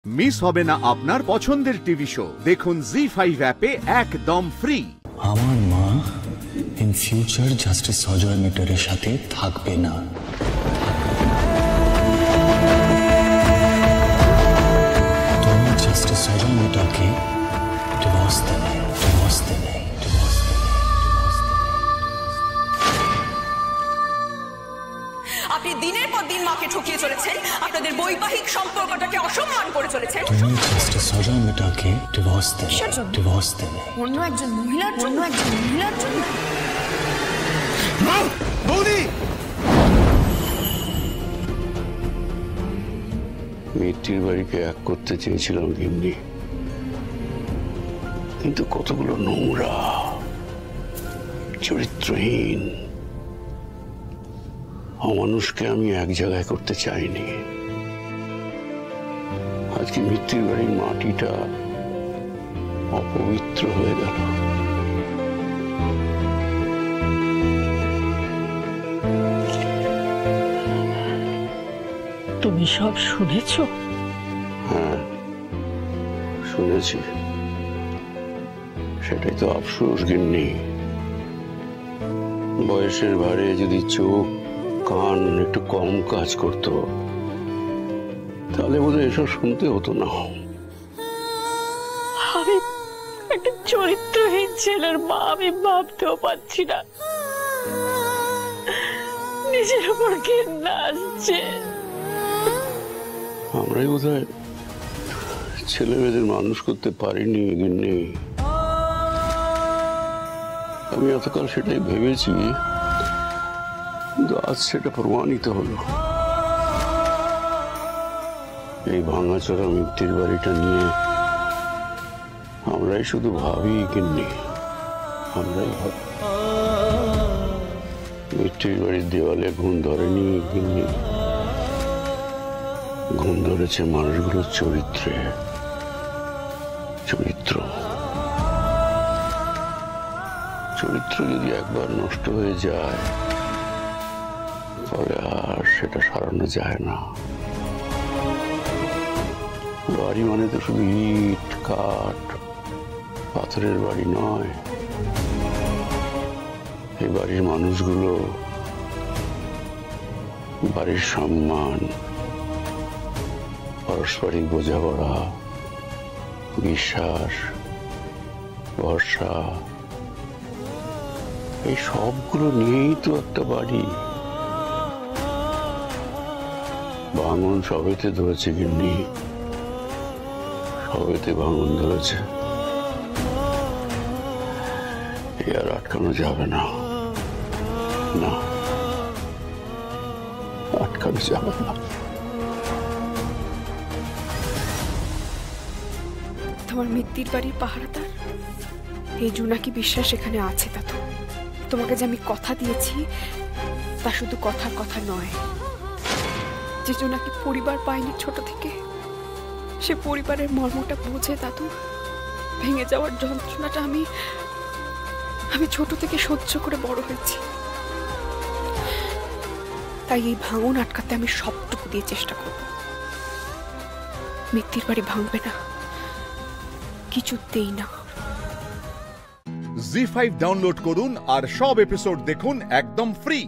Miss হবে না আপনার পছন্দের টিভি শো। দেখুন জি5 অ্যাপে একদম ফ্রি। আমার মা ইন ফিউচার জাস্টিস সজয় মিটারের সাথে থাকবে না। তুমি জাস্টিস সজয় মিটারকে ডিভোর্স দেবে, ডিভোর্স দেবে, ডিভোর্স দেবে। আপনি দিনের পর দিন মাকে ঠকিয়ে চলেছেন, আপনাদের বৈবাহিক সম্পর্কটাকে অসম্মান করে চলেছেন। তুমি জাস্টিস সজয় মিটারকে ডিভোর্স দেবে, ডিভোর্স দেবে। অন্য একজন মহিলার জন্য, একজন মহিলার জন্য। বৌদি, মিত্তির বাড়িকে এক করতে চেয়েছিলাম গিন্নি, কিন্তু কতগুলো নোংরা, চরিত্রহীন অমানুষকে আমি এক জায়গায় করতে চাইনি। আজকে মিত্তির বাড়ির মাটিটা অপবিত্র হয়ে গেল। তুমি সব শুনেছ? হ্যাঁ, শুনেছি। সেটাই তো আফসোস গিন্নি। বয়সের ভারে যদি চোখ কান একটু কম কাজ করত, তাহলে বোধহয় এসব শুনতে হতো না। আমি একটা চরিত্রহীন ছেলের মা, আমি ভাবতেও পারছি না। নিজের উপর ঘেন্না আসছে। আমরাই বোধহয় ছেলে মেয়েদের মানুষ করতে পারিনি গিন্নি। আমি এতকাল সেটাই ভেবেছি, কিন্তু আজ সেটা প্রমাণিত হলো। এই ভাঙাচোরা মিত্তির বাড়িটা নিয়ে আমরাই শুধু ভাবি গিন্নি, আমরাই ভাবি। মিত্তির বাড়ির দেওয়ালে ঘুণ ধরেনি গিন্নি, ঘুণ ধরেছে মানুষগুলোর চরিত্রে। চরিত্র চরিত্র যদি একবার নষ্ট হয়ে যায়, ফলে আর সেটা সারানো যায় না। বাড়ি মানে তো শুধু ইট কাঠ পাথরের বাড়ি নয়। এই বাড়ির মানুষগুলো, বাড়ির সম্মান, পারস্পরিক বোঝাপড়া, বিশ্বাস, ভরসা, এই সবগুলো নিয়েই তো একটা বাড়ি। ভাঙন সবেতে ধরেছে গিন্নি, সবেতে ভাঙন ধরেছে। এ আর আটকানো যাবে না, না আটকানো যাবে না। তোমার মিত্তির বাড়ির পাহারাদার এই জোনাকি বিশ্বাস এখানে আছে। তা তো তোমাকে যে আমি কথা দিয়েছি, তা শুধু কথার কথা নয়। যে জোনাকি পরিবার পায়নি ছোট থেকে, সে পরিবারের মর্মটা বোঝে। দাদু, ভেঙে যাওয়ার যন্ত্রণাটা আমি ছোট থেকে সহ্য করে বড় হয়েছি। তাই এই ভাঙন আটকাতে আমি সবটুকু দিয়ে চেষ্টা করব। মিত্তির বাড়ি ভাঙবে না, কিছুতেই না। জি5 ডাউনলোড করুন আর সব এপিসোড দেখুন একদম ফ্রি।